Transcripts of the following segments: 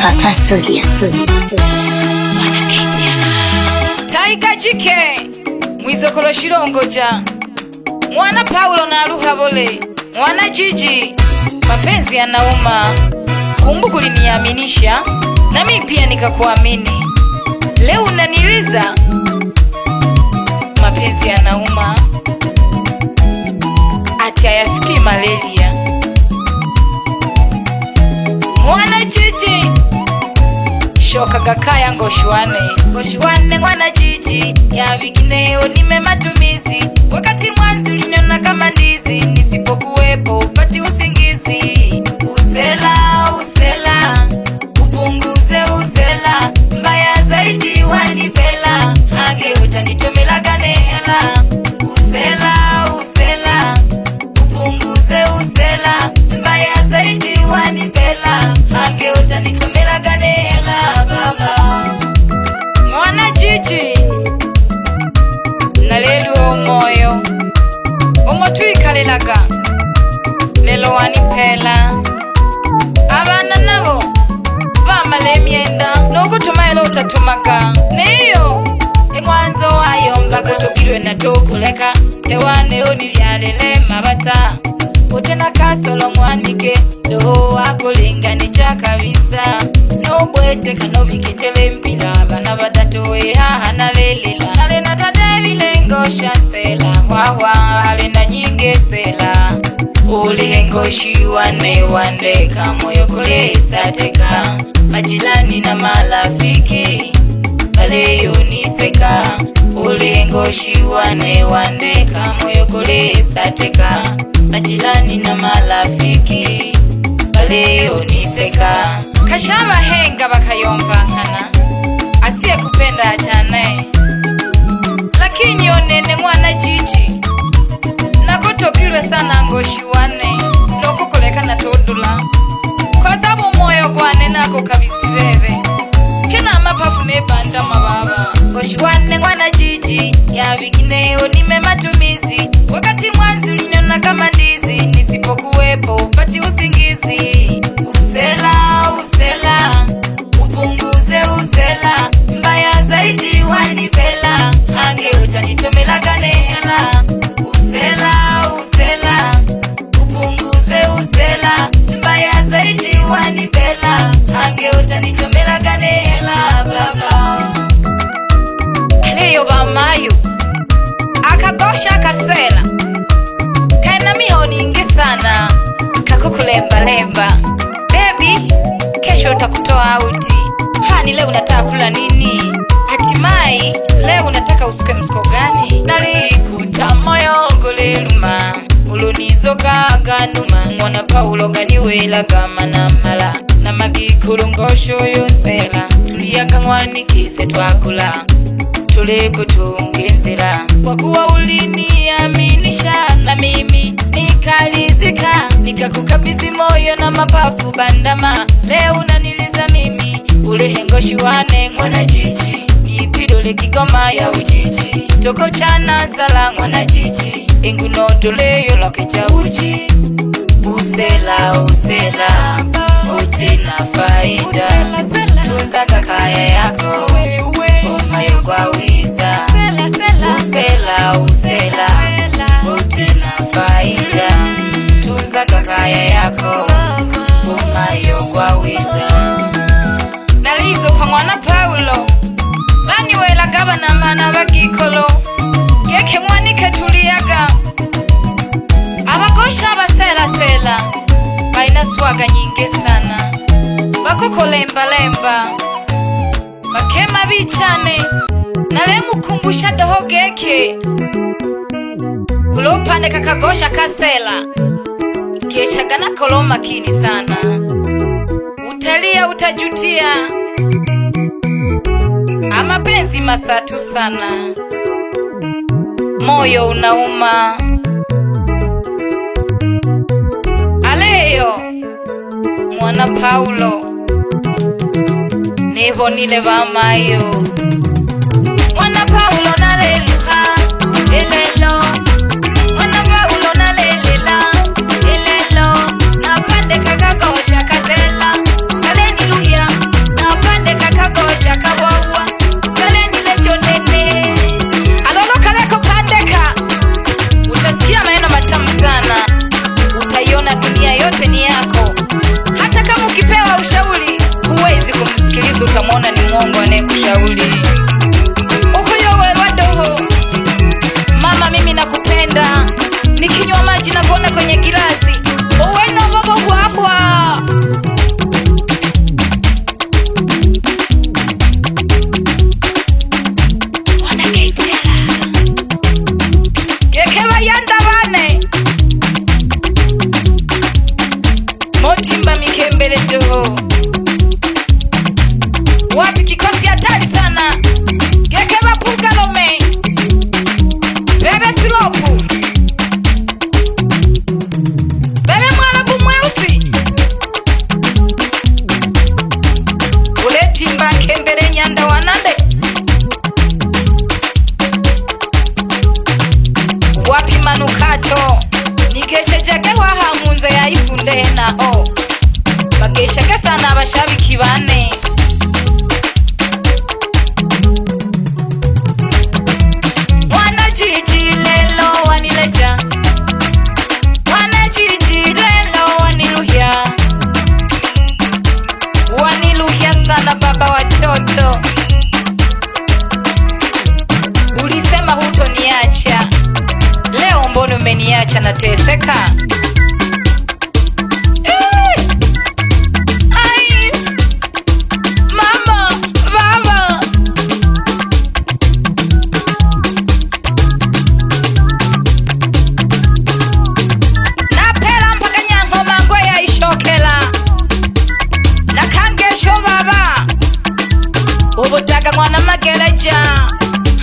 Papa Studio. Taiga jike Mwizokolo Shirongoja, Mwana Paulo na Ruhabole, Mwana Jiji, mapenzi yanauma. Kumbuka uliniaminisha na mimi pia nikakuamini. Leo unaniliza, mapenzi yanauma. Ati hayafiki malaria. Mwana Jiji, shoka gakaya ngoshuane Mwana Jiji, yavikineo nime matumizi. Wakati mwanzo uliniona kama ndizi, nisipokuwepo upati usingizi. Usela, upunguze usela, mbaya zaidi wanipela, hange utanitomela ganela. Usela, upunguze usela, mbaya zaidi wanipela, hange utanitomela ganela. Baba Mwana Jiji, nalelu moyo umotwikalelaga, lelo wanipela. Abana nabo bamala emyenda n'okutumayo otatumaga, niyo engwanzo wayombaga togirwe natokuleka. Ewaneyo nibyalele mabasa, utena kasolo mwanike doho akulingana kabisa. Nobwete kanobiketele mpila, bana badatowe haha nalelela. Nalena tadebile shansela, wawa alena nyinge sela. Ulihengoshi wande kamoyo kulesa teka, majilani na malafiki bale uniseka. Ulihengoshi wande kamoyo kulesa teka, majilani na malafiki bale uniseka. Kashaba henga bakayombankana, asiye kupenda achane. Lakini onene Mwana Jiji, nakotogirwe sana ngoshuane nokukoleka na todula, kwa sababu moyo gwane nako kabisi bebe kina mapafu nebanda mababa. Ngoshuane Mwana Jiji, yavikineo nime matumizi. Wakati mwanzo uliniona kama ndizi, nisipokuwepo upati usingizi. Usela, upunguze usela, mbaya zaidi wanipela, hange utanitomela ganela. Usela, upunguze usela, mbaya zaidi wanipela, hange utanitomela ganela. Baba Leyo bamayo akagosha akasela, kaina mihoni ingi sana, kakukulemba. Baby, kesho utakutoa auti. Hani leo unataka kula nini? Hatimai leo unataka usuke msko gani? Nalikuta moyo ngoleluma, ulunizoka ganuma. Mwana Paulo ganiwela gama na mala, na magikulungosho yosela. Tuliaga ngwanikise twakula, tulekutungenzela. Kwa kuwa uliniaminisha na mimi nikalizika, nikakukabizi moyo na mapafu bandama. Leo unaniliza mimi, ulihengoshi wane Mwana Jiji, nikidole Kigoma ya ujiji. Toko chana zala Mwana Jiji, inguno toleyo lokecha uji. Usela, utina faida, tuzaga kaya yako umayo kwa wiza. Usela, utina faida, tuzaga kaya yako umayo kwa wiza. Nalizo kwa Mwana Paulo, bani wela gaba na mana bagikolo, geke mwanike tuliaga. Abagosha abasela, baina swaga nyinge sana, bakukolemba, bakema bichane. Nalemu kumbusha doho geke, kulopande kakagosha kasela, kieshagana kolo makini sana. Utalia utajutia, amapenzi masatu sana, moyo unauma. Aleyo Mwana Paulo, nevo nile vamayo. Mwana Paulo naleluha, elelo. Mwana Paulo nalelela, elelo. Napande kakagosha kasela, kaleni luya. nakuona kwenye kilasi uweno baba bwabwa wana keitela kekeba yanda bane motimba mikembele doho wapi kikosi hatari sana kekeba pugalome bebe silopu bebe mwalabu mweusi uletimba kembele nyanda wanande wapi manukato nigeshejege wahamunze yayifunde naho bagesheke sana abashabiki bane baba watoto ulisema hutoniacha leo mbona umeniacha nateseka ai mama baba napela mpaka nyango mangwe ya ishokela nakangesho baba ubutaka mwana mageleja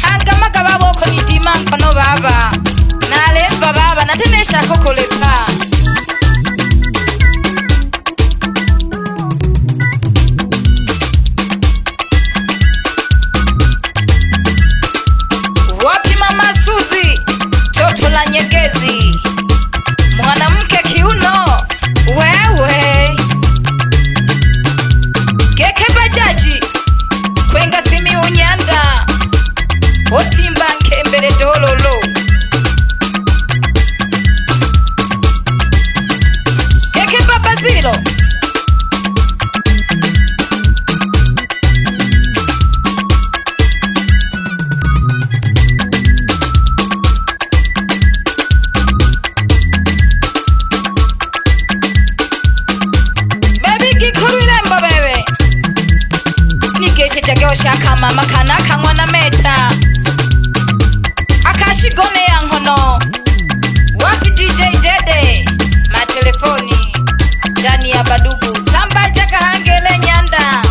hanga magababoko nitima nkono baba nalemva baba natenesha kokolepa wapi mama Suzi toto la Nyegezi mwanamke kiuno wewe keke bajaji kwenga simi unyanda otimba nkembele dololo keke baba zilo shaka mama kanaka mwana meta akashigone ya nkono wapi DJ Dede matelefoni ndani ya badugu samba chaka hangele nyanda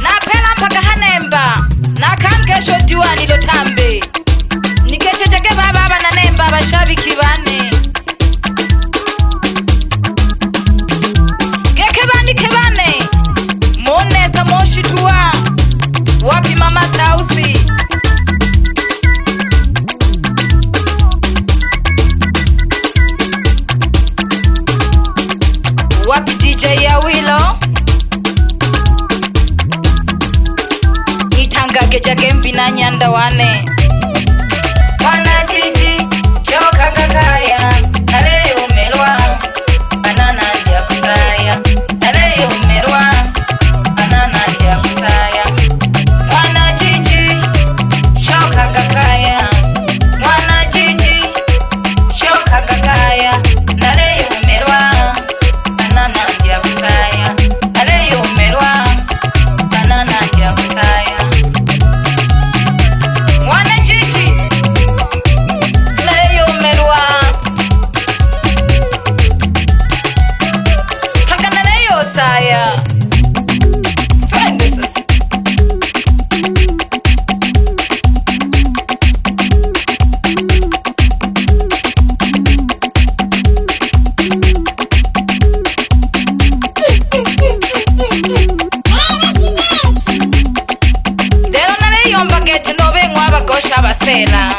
na pela mpaka hanemba na kangesho diwani lotambe nikechecheke baba na nemba bashabiki bane kebane moneza moshitua wapi mama Tausi wapi DJ Awilo itangage jagembi na nyanda wane wana jiji choka kakaya nale umelwa banana ya kusaya Abasela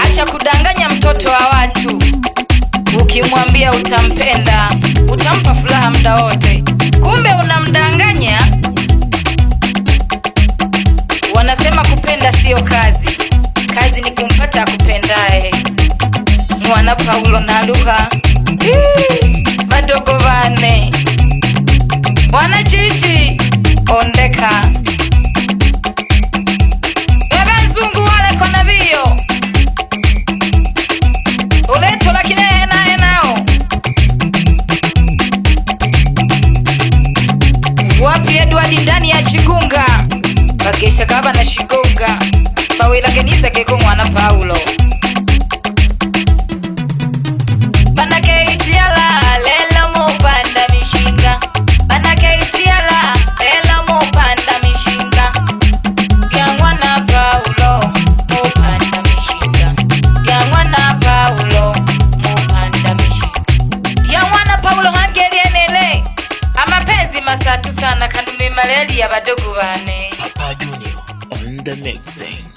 acha kudanganya mtoto wa watu ukimwambia utampenda utampa furaha muda wote kumbe unamdanganya wanasema kupenda sio kazi kazi ni kumpata akupendaye mwana Paulo na Luka madogo bane wana jiji ondeka gesha kaba na shigoga bawela kenisa keko mwana Paulo bana keitiala lela mopanda mishinga bana keitiala lela mopanda mishinga ya mwana Paulo mopanda mishinga ya mwana Paulo mopanda mishinga ya mwana Paulo hangerienele amapenzi masatu sana kanume maleli ya badogo bane Papa Junior on the mixing.